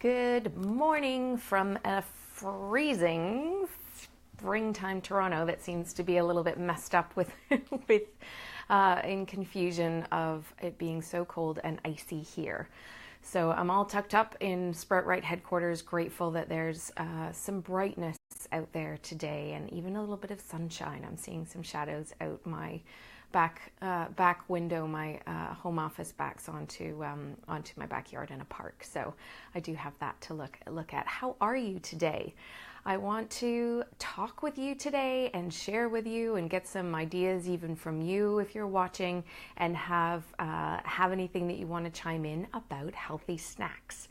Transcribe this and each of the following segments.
Good morning from a freezing springtime Toronto that seems to be a little bit messed up with in confusion of it being so cold and icy here. So I'm all tucked up in Sprout Right headquarters, grateful that there's some brightness out there today and even a little bit of sunshine. I'm seeing some shadows out my back window. My home office backs onto my backyard in a park, so I do have that to look at. How are you today? I want to talk with you today and share with you and get some ideas even from you if you're watching, and have anything that you want to chime in about healthy snacks.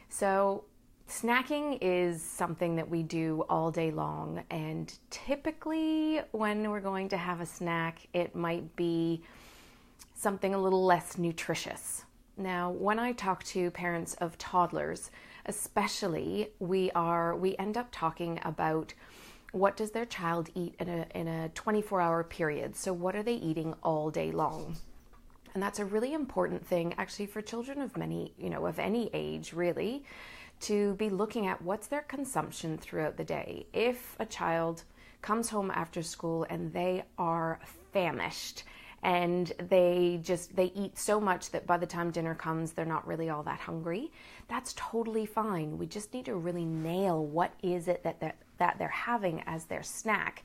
So snacking is something that we do all day long, and typically when we're going to have a snack, it might be something a little less nutritious. Now, when I talk to parents of toddlers, especially, we end up talking about what does their child eat in a 24-hour period. So what are they eating all day long? And that's a really important thing actually for children of any age really, to be looking at what's their consumption throughout the day. If a child comes home after school and they are famished and they eat so much that by the time dinner comes, they're not really all that hungry, that's totally fine. We just need to really nail what is it that they're having as their snack,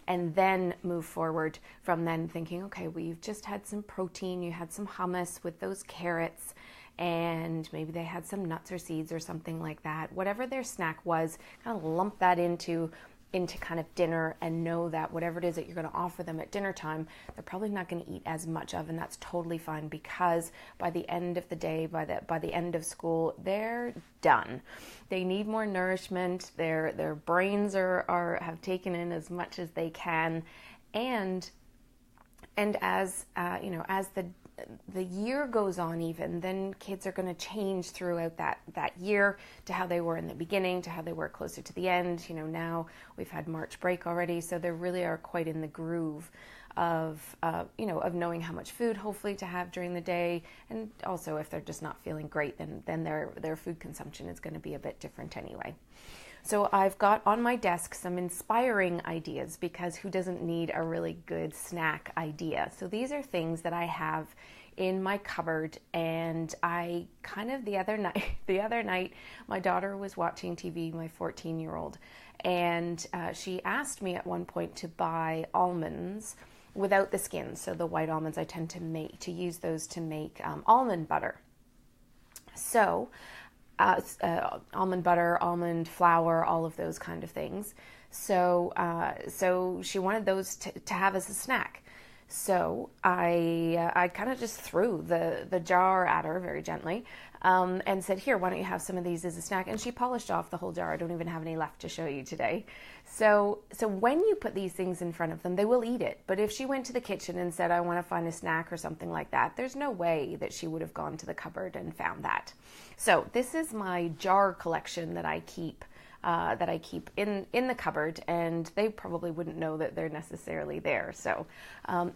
and then move forward from then thinking, okay, well, you've just had some protein, you had some hummus with those carrots, and maybe they had some nuts or seeds or something like that. Whatever their snack was, kind of lump that into kind of dinner, and know that whatever it is that you're going to offer them at dinner time, they're probably not going to eat as much of, and that's totally fine, because by the end of the day, by the end of school, they're done. They need more nourishment. Their brains have taken in as much as they can, and as as the year goes on, even then kids are going to change throughout that year, to how they were in the beginning, to how they were closer to the end. Now we've had March break already, so they really are quite in the groove of knowing how much food hopefully to have during the day, and also if they're just not feeling great, then their food consumption is going to be a bit different anyway. So I've got on my desk some inspiring ideas, because who doesn't need a really good snack idea? So these are things that I have in my cupboard, and I kind of the other night my daughter was watching TV, my 14-year-old, and she asked me at one point to buy almonds without the skin. So the white almonds, I tend to use those to make almond butter. So almond butter, almond flour, all of those kind of things. So she wanted those to have as a snack. So I kind of just threw the jar at her very gently, and said, here, why don't you have some of these as a snack? And she polished off the whole jar. I don't even have any left to show you today. So when you put these things in front of them, they will eat it. But if she went to the kitchen and said, I want to find a snack or something like that, there's no way that she would have gone to the cupboard and found that. So this is my jar collection that I keep in the cupboard, and they probably wouldn't know that they're necessarily there. So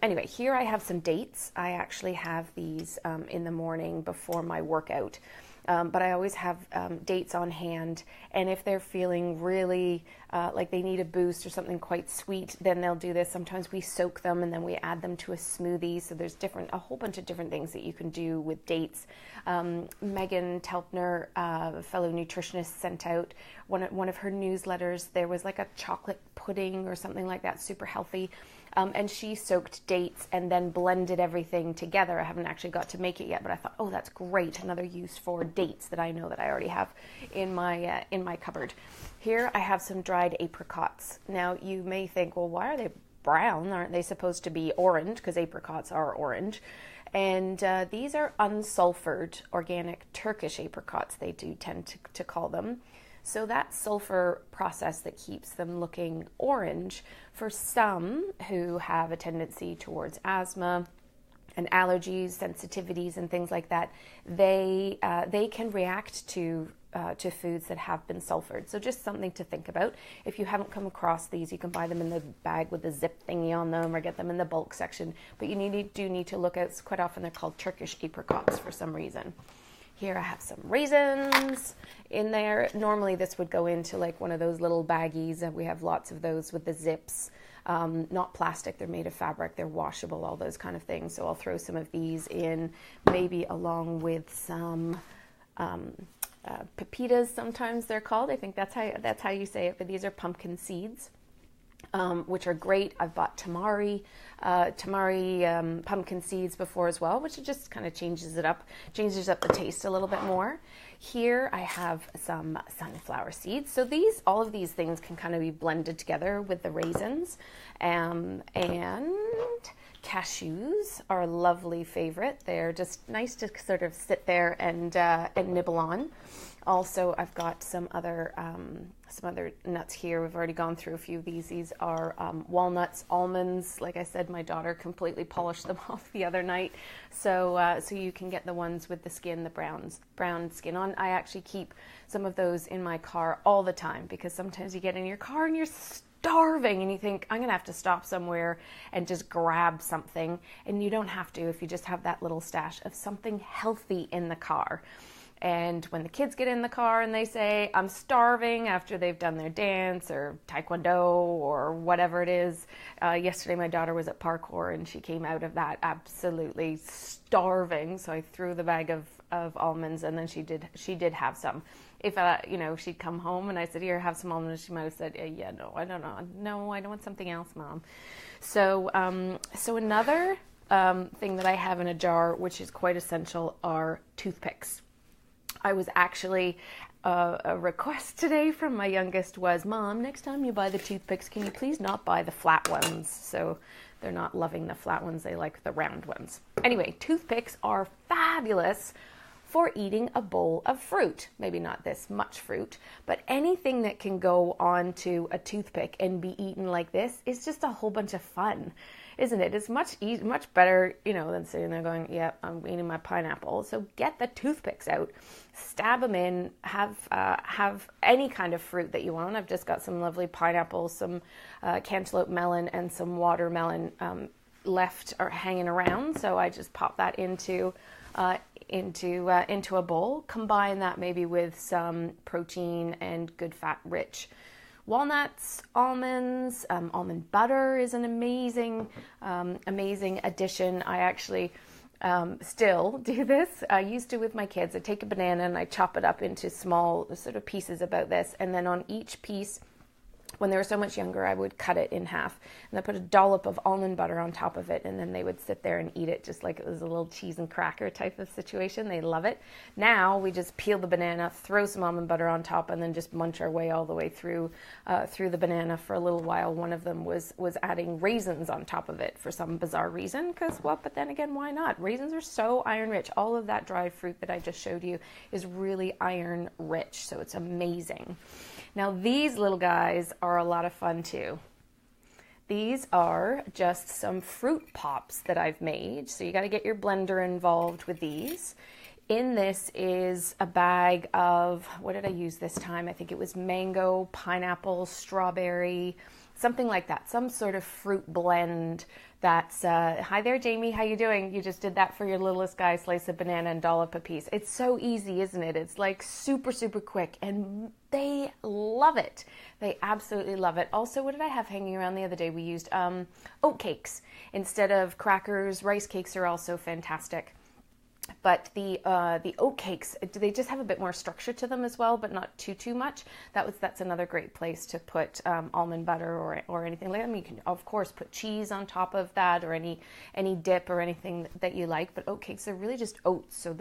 anyway, here I have some dates. I actually have these in the morning before my workout. But I always have dates on hand, and if they're feeling really like they need a boost or something quite sweet, then they'll do this. Sometimes we soak them and then we add them to a smoothie. So there's a whole bunch of different things that you can do with dates. Megan Telpner, a fellow nutritionist, sent out one of her newsletters. There was like a chocolate pudding or something like that, super healthy. And she soaked dates and then blended everything together. I haven't actually got to make it yet, but I thought, oh, that's great. Another use for dates that I know that I already have in my cupboard. Here I have some dried apricots. Now you may think, well, why are they brown? Aren't they supposed to be orange? Because apricots are orange. And these are unsulfured organic Turkish apricots, they do tend to call them. So that sulfur process that keeps them looking orange, for some who have a tendency towards asthma and allergies, sensitivities, and things like that, they can react to foods that have been sulfured. So just something to think about. If you haven't come across these, you can buy them in the bag with the zip thingy on them, or get them in the bulk section. But you do need to look at, quite often they're called Turkish apricots for some reason. Here I have some raisins in there. Normally this would go into like one of those little baggies, and we have lots of those with the zips. Not plastic, they're made of fabric, they're washable, all those kind of things. So I'll throw some of these in, maybe along with some pepitas, sometimes they're called. I think that's how you say it, but these are pumpkin seeds. Which are great. I've bought tamari pumpkin seeds before as well, which just kind of changes up the taste a little bit more. Here I have some sunflower seeds. So all of these things can kind of be blended together with the raisins, and cashews are a lovely favorite. They're just nice to sort of sit there and nibble on. Also, I've got some other nuts here. We've already gone through a few of these. These are walnuts, almonds. Like I said, my daughter completely polished them off the other night. So you can get the ones with the skin, the brown skin on. I actually keep some of those in my car all the time, because sometimes you get in your car and you're starving and you think, I'm gonna have to stop somewhere and just grab something. And you don't have to if you just have that little stash of something healthy in the car. And when the kids get in the car and they say, I'm starving, after they've done their dance or taekwondo or whatever it is. Yesterday my daughter was at parkour and she came out of that absolutely starving. So I threw the bag of almonds, and then she did have some. If she'd come home and I said, here, have some almonds, she might have said, yeah, no, I don't know. No, I don't want something else, Mom. So another thing that I have in a jar, which is quite essential, are toothpicks. I was actually, a request today from my youngest was, Mom, next time you buy the toothpicks, can you please not buy the flat ones? So they're not loving the flat ones, they like the round ones. Anyway, toothpicks are fabulous for eating a bowl of fruit. Maybe not this much fruit, but anything that can go onto a toothpick and be eaten like this is just a whole bunch of fun, isn't it? It's much better, than sitting there going, yeah, I'm eating my pineapple. So get the toothpicks out, stab them in, have any kind of fruit that you want. I've just got some lovely pineapples, some cantaloupe melon, and some watermelon left or hanging around. So I just pop that into a bowl, combine that maybe with some protein and good fat rich walnuts, almonds. Almond butter is an amazing addition. I actually still do this. I used to with my kids. I take a banana and I chop it up into small sort of pieces about this, and then on each piece, when they were so much younger, I would cut it in half and I put a dollop of almond butter on top of it, and then they would sit there and eat it just like it was a little cheese and cracker type of situation. They love it. Now we just peel the banana, throw some almond butter on top, and then just munch our way all the way through the banana for a little while. One of them was adding raisins on top of it for some bizarre reason, but then again, why not? Raisins are so iron rich. All of that dried fruit that I just showed you is really iron rich, so it's amazing. Now these little guys are a lot of fun too. These are just some fruit pops that I've made. So you got to get your blender involved with these. In this is a bag of, what did I use this time? I think it was mango, pineapple, strawberry, something like that. Some sort of fruit blend that's, hi there, Jamie, how you doing? You just did that for your littlest guy, slice a banana and dollop a piece. It's so easy, isn't it? It's like super, super quick, and they love it. They absolutely love it. Also, what did I have hanging around the other day? We used oat cakes instead of crackers. Rice cakes are also fantastic. But the oat cakes, they just have a bit more structure to them as well, but not too much. That's another great place to put almond butter or anything like that. I mean, you can of course put cheese on top of that, or any dip or anything that you like. But oat cakes are really just oats, so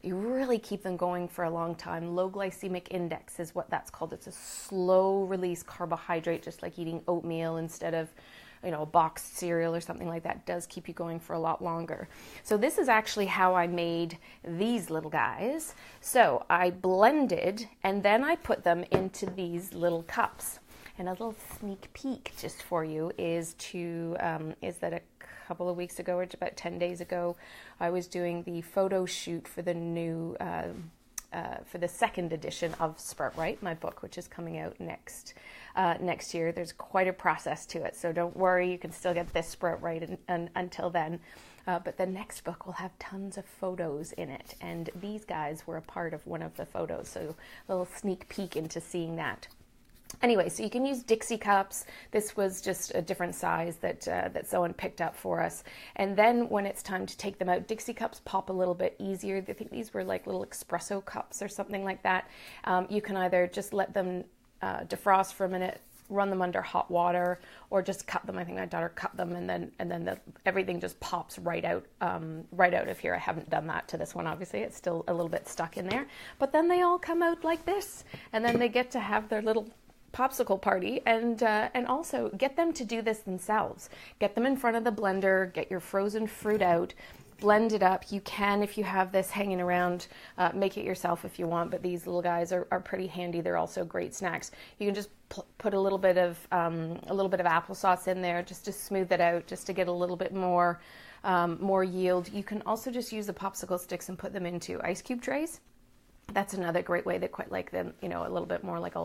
you really keep them going for a long time. Low glycemic index is what that's called. It's a slow release carbohydrate, just like eating oatmeal instead of a boxed cereal or something like that. Does keep you going for a lot longer. So this is actually how I made these little guys. So I blended and then I put them into these little cups. And a little sneak peek just for you is that a couple of weeks ago, or about 10 days ago, I was doing the photo shoot for the new for the second edition of Sprout Right, my book, which is coming out next year. There's quite a process to it, so don't worry, you can still get this Sprout Right until then. but the next book will have tons of photos in it, and these guys were a part of one of the photos, so a little sneak peek into seeing that. Anyway, so you can use Dixie cups. This was just a different size that that someone picked up for us. And then when it's time to take them out, Dixie cups pop a little bit easier. I think these were like little espresso cups or something like that. You can either just let them defrost for a minute, run them under hot water, or just cut them. I think my daughter cut them, and then everything just pops right out of here. I haven't done that to this one, obviously. It's still a little bit stuck in there. But then they all come out like this, and then they get to have their little popsicle party, and also get them to do this themselves. Get them in front of the blender, get your frozen fruit out, blend it up. You can, if you have this hanging around, make it yourself if you want, but these little guys are pretty handy. They're also great snacks. You can just put a little bit of applesauce in there just to smooth it out, just to get a little bit more yield. You can also just use the popsicle sticks and put them into ice cube trays. That's another great way. They quite like them, a little bit more like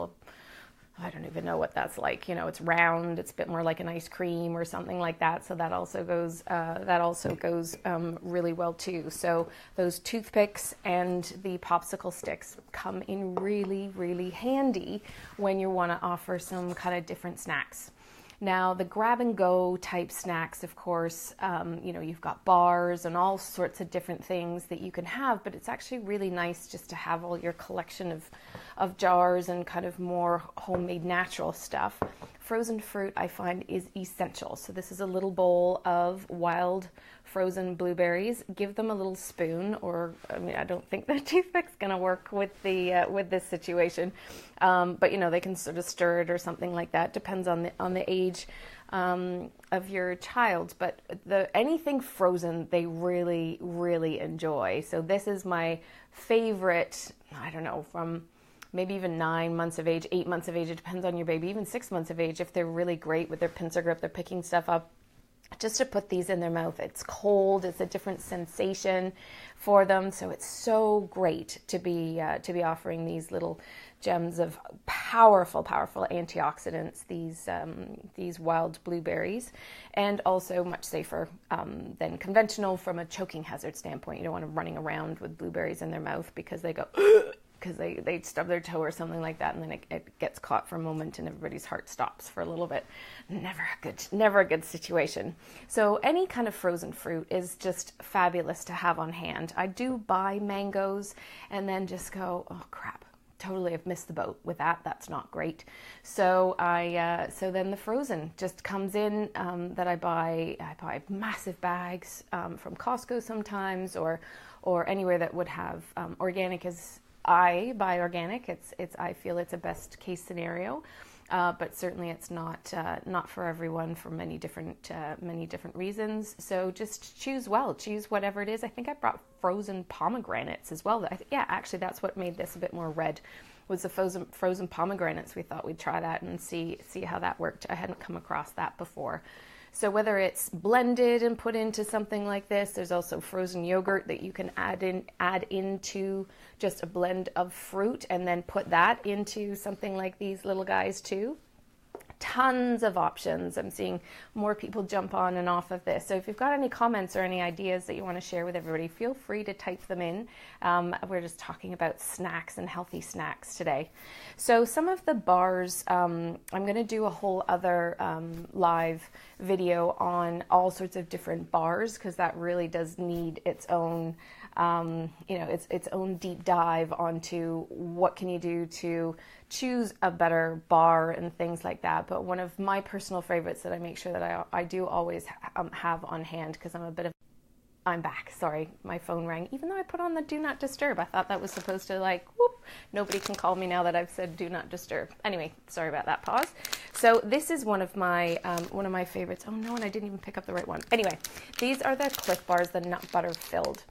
I don't even know what that's like. It's round. It's a bit more like an ice cream or something like that. So that also goes really well too. So those toothpicks and the popsicle sticks come in really, really handy when you want to offer some kind of different snacks. Now, the grab and go type snacks, of course, you've got bars and all sorts of different things that you can have, but it's actually really nice just to have all your collection of jars and kind of more homemade natural stuff. Frozen fruit, I find, is essential. So this is a little bowl of wild frozen blueberries. Give them a little spoon, or I don't think the toothpick's going to work with this situation, but they can sort of stir it or something like that. Depends on the age of your child. But anything frozen, they really, really enjoy. So this is my favorite. I don't know, from maybe even 9 months of age, 8 months of age. It depends on your baby. Even 6 months of age, if they're really great with their pincer grip, they're picking stuff up. Just to put these in their mouth. It's cold. It's a different sensation for them. So it's so great to be offering these little gems of powerful antioxidants. These wild blueberries, and also much safer than conventional from a choking hazard standpoint. You don't want them running around with blueberries in their mouth because they go. Because they stub their toe or something like that, and then it gets caught for a moment and everybody's heart stops for a little bit. Never a good situation. So any kind of frozen fruit is just fabulous to have on hand. I do buy mangoes and then just go, oh crap, totally have missed the boat with that. That's not great. So so then the frozen just comes in that I buy massive bags from Costco sometimes, or anywhere that would have organic. I buy organic. I feel it's a best case scenario, but certainly it's not for everyone for many different reasons. So just choose whatever it is. I think I brought frozen pomegranates as well. Actually that's what made this a bit more red, was the frozen pomegranates. We thought we'd try that and see how that worked. I hadn't come across that before. So whether it's blended and put into something like this, there's also frozen yogurt that you can add into just a blend of fruit and then put that into something like these little guys too. Tons of options. I'm seeing more people jump on and off of this. So if you've got any comments or any ideas that you want to share with everybody, feel free to type them in. We're just talking about snacks and healthy snacks today. So some of the bars, I'm going to do a whole other live video on all sorts of different bars, because that really does need its own its own deep dive onto what can you do to choose a better bar and things like that. But one of my personal favorites that I make sure that I do always have on hand, because I'm back. Sorry, my phone rang. Even though I put on the do not disturb, I thought that was supposed to whoop, nobody can call me now that I've said do not disturb. Anyway, sorry about that pause. So this is one of my favorites. Oh no, and I didn't even pick up the right one. Anyway, these are the Clif Bars, the nut butter filled.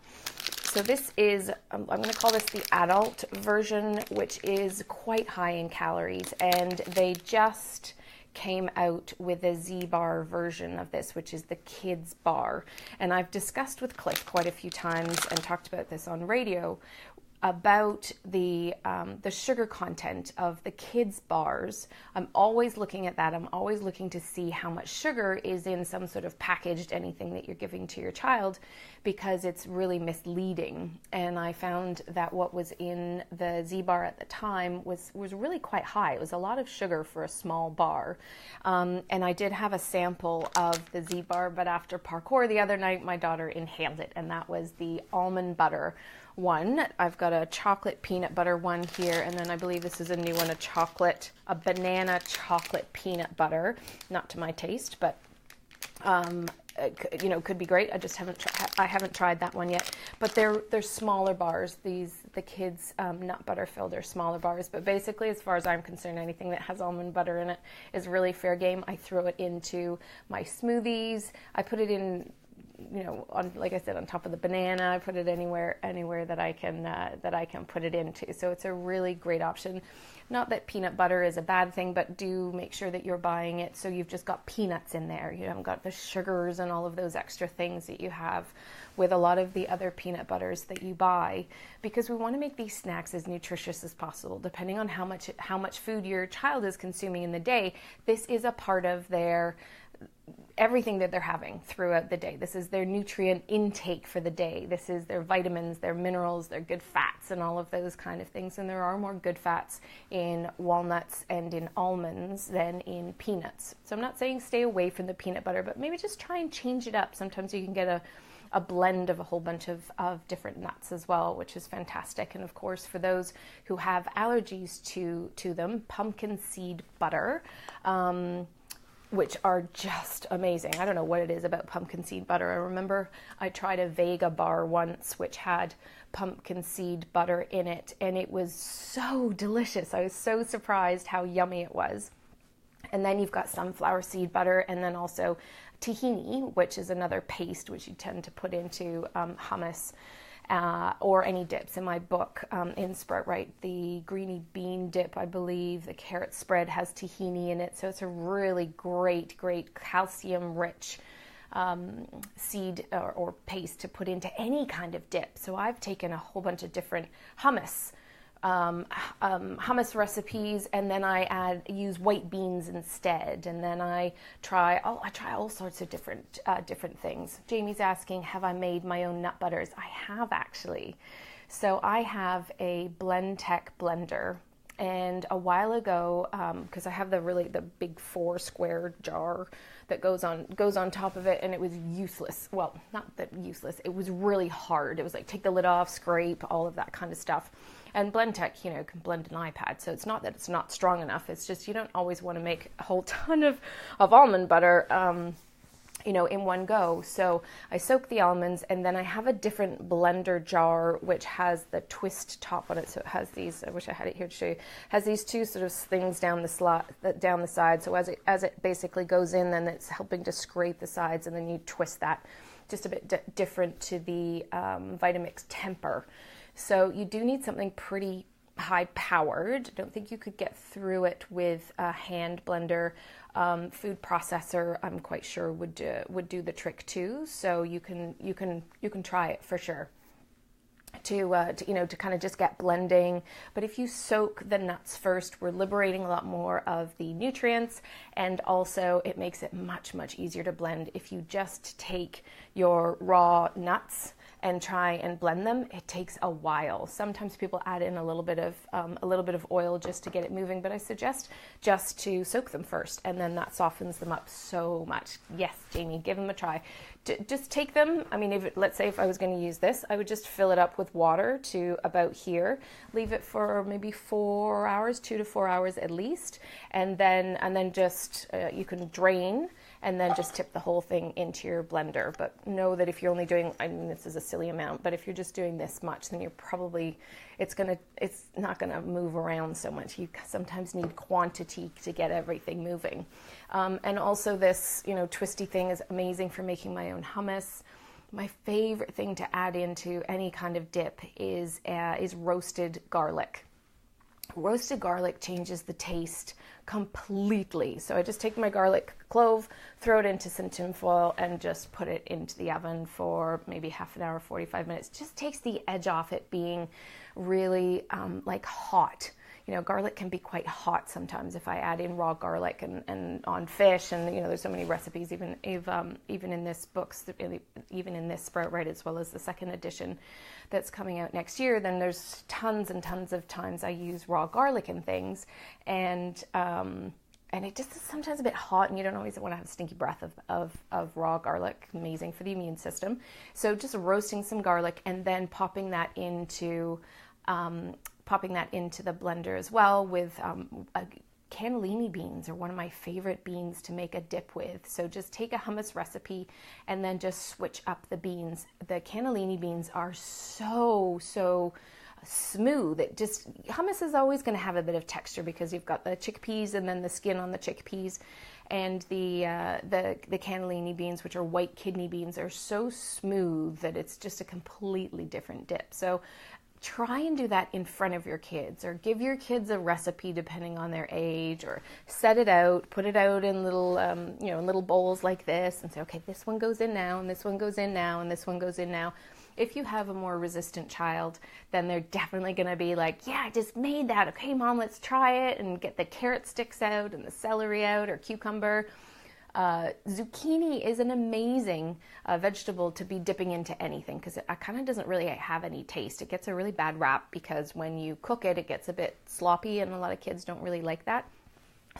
So this is, I'm going to call this the adult version, which is quite high in calories, and they just came out with a Z-bar version of this, which is the kids bar. And I've discussed with Clif quite a few times and talked about this on radio. about the sugar content of the kids' bars. I'm always looking at that. I'm always looking to see how much sugar is in some sort of packaged anything that you're giving to your child, because it's really misleading. And I found that what was in the Z bar at the time was really quite high. It was a lot of sugar for a small bar. And I did have a sample of the Z bar, but after parkour the other night, my daughter inhaled it, and that was the almond butter one. I've got a chocolate peanut butter one here, and then I believe this is a new one, a banana chocolate peanut butter. Not to my taste, but could be great. I haven't tried that one yet. But they're smaller bars. The kids nut butter filled are smaller bars. But basically, as far as I'm concerned, anything that has almond butter in it is really fair game. I throw it into my smoothies. I put it in, on, like I said, on top of the banana. I put it anywhere that I can put it into. So it's a really great option. Not that peanut butter is a bad thing, but do make sure that you're buying it so you've just got peanuts in there. You haven't got the sugars and all of those extra things that you have with a lot of the other peanut butters that you buy, because we want to make these snacks as nutritious as possible. Depending on how much food your child is consuming in the day, this is a part of their everything that they're having throughout the day. This is their nutrient intake for the day. This is their vitamins, their minerals, their good fats, and all of those kind of things. And there are more good fats in walnuts and in almonds than in peanuts. So I'm not saying stay away from the peanut butter, but maybe just try and change it up. Sometimes you can get a blend of a whole bunch of different nuts as well, which is fantastic. And of course, for those who have allergies to them, pumpkin seed butter, which are just amazing. I don't know what it is about pumpkin seed butter. I remember I tried a Vega bar once, which had pumpkin seed butter in it, and it was so delicious. I was so surprised how yummy it was. And then you've got sunflower seed butter, and then also tahini, which is another paste which you tend to put into hummus or any dips. In my book, in Sprout Right, the greeny bean dip, I believe, the carrot spread has tahini in it. So it's a really great calcium-rich seed or paste to put into any kind of dip. So I've taken a whole bunch of different hummus recipes, and then I use white beans instead, and then I try all sorts of different things. Jamie's asking, have I made my own nut butters? I have, actually. So I have a Blendtec blender, and a while ago, because I have the big 4 square jar that goes on top of it, and it was useless. Well, not that useless. It was really hard. It was like take the lid off, scrape, all of that kind of stuff. And Blendtec, can blend an iPad, so it's not that it's not strong enough. It's just you don't always want to make a whole ton of almond butter, in one go. So I soak the almonds, and then I have a different blender jar which has the twist top on it. So it has these. I wish I had it here to show you. Has these 2 sort of things down the side. So as it basically goes in, then it's helping to scrape the sides, and then you twist that. Just a bit different to the Vitamix Temper. So you do need something pretty high powered. I don't think you could get through it with a hand blender. Food processor, I'm quite sure would do the trick too. So you can try it for sure. To kind of just get blending. But if you soak the nuts first, we're liberating a lot more of the nutrients, and also it makes it much easier to blend. If you just take your raw nuts and try and blend them, it takes a while. Sometimes people add in a little bit of oil just to get it moving, but I suggest just to soak them first, and then that softens them up so much. Yes, Jamie, give them a try. Just take them. I mean, let's say if I was going to use this, I would just fill it up with water to about here, leave it for maybe 4 hours, 2 to 4 hours at least, and then just you can drain, and then just tip the whole thing into your blender. But know that if you're only doing, I mean, this is a silly amount, but if you're just doing this much, then you're probably, it's not gonna move around so much. You sometimes need quantity to get everything moving. And also this, twisty thing is amazing for making my own hummus. My favorite thing to add into any kind of dip is roasted garlic. roasted garlic changes the taste completely. So I just take my garlic clove, throw it into some tin foil, and just put it into the oven for maybe half an hour, 45 minutes. Just takes the edge off it being really like hot. You know, garlic can be quite hot sometimes if I add in raw garlic and on fish, and you know, there's so many recipes, even in this books, even in this Sprout Right, as well as the second edition that's coming out next year. Then there's tons and tons of times I use raw garlic in things, and it just is sometimes a bit hot, and you don't always want to have stinky breath of raw garlic. Amazing for the immune system. So just roasting some garlic and then popping that into the blender as well with cannellini beans are one of my favorite beans to make a dip with. So just take a hummus recipe and then just switch up the beans. The cannellini beans are so smooth. Hummus is always going to have a bit of texture because you've got the chickpeas and then the skin on the chickpeas, and the cannellini beans, which are white kidney beans, are so smooth that it's just a completely different dip. So try and do that in front of your kids, or give your kids a recipe depending on their age, or set it out, put it out in little, in little bowls like this, and say, okay, this one goes in now, and this one goes in now, and this one goes in now. If you have a more resistant child, then they're definitely going to be like, yeah, I just made that. Okay, Mom, let's try it, and get the carrot sticks out and the celery out, or cucumber. Zucchini is an amazing vegetable to be dipping into anything because it kind of doesn't really have any taste. It gets a really bad rap because when you cook it, it gets a bit sloppy, and a lot of kids don't really like that.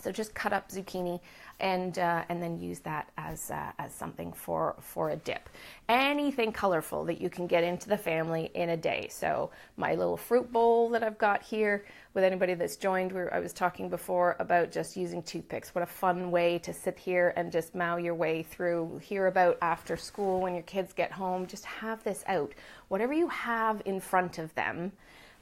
So just cut up zucchini and then use that as something for a dip. Anything colorful that you can get into the family in a day. So my little fruit bowl that I've got here, with anybody that's joined, where I was talking before about just using toothpicks. What a fun way to sit here and just mow your way through. Hear about after school when your kids get home. Just have this out. Whatever you have in front of them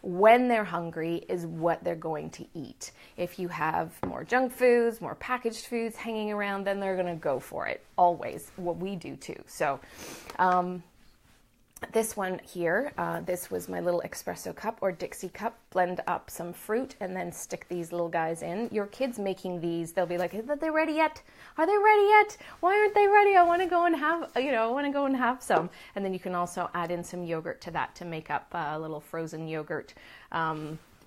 when they're hungry is what they're going to eat. If you have more junk foods, more packaged foods hanging around, then they're going to go for it. Always. What we do too. So this one here, this was my little espresso cup or Dixie cup. Blend up some fruit and then stick these little guys in. Your kids making these, they'll be like, are they ready yet? Are they ready yet? Why aren't they ready? I want to go and have some. And then you can also add in some yogurt to that to make up a little frozen yogurt.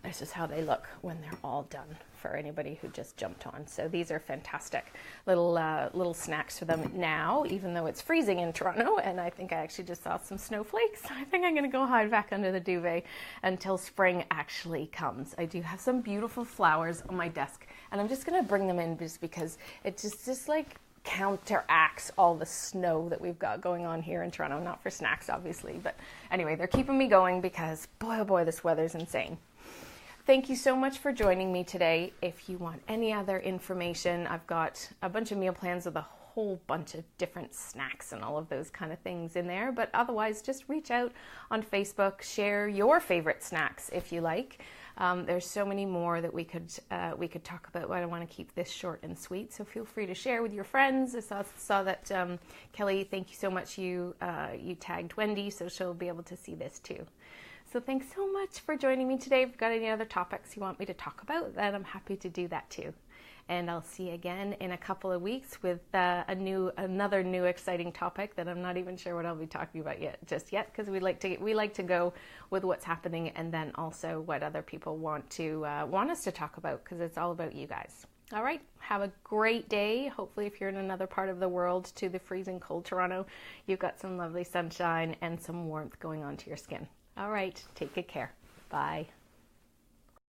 This is how they look when they're all done, for anybody who just jumped on. So these are fantastic little snacks for them now, even though it's freezing in Toronto, and I think I actually just saw some snowflakes. I think I'm going to go hide back under the duvet until spring actually comes. I do have some beautiful flowers on my desk, and I'm just going to bring them in just because it just like counteracts all the snow that we've got going on here in Toronto. Not for snacks, obviously, but anyway, they're keeping me going because boy, oh boy, this weather's insane. Thank you so much for joining me today. If you want any other information, I've got a bunch of meal plans with a whole bunch of different snacks and all of those kind of things in there. But otherwise, just reach out on Facebook, share your favorite snacks if you like. There's so many more that we could talk about, but I want to keep this short and sweet. So feel free to share with your friends. I saw that Kelly, thank you so much. You tagged Wendy, so she'll be able to see this too. So thanks so much for joining me today. If you've got any other topics you want me to talk about, then I'm happy to do that too. And I'll see you again in a couple of weeks with another new exciting topic that I'm not even sure what I'll be talking about just yet, because we like to go with what's happening and then also what other people want us to talk about, because it's all about you guys. All right, have a great day. Hopefully, if you're in another part of the world to the freezing cold Toronto, you've got some lovely sunshine and some warmth going onto your skin. All right, take good care. Bye.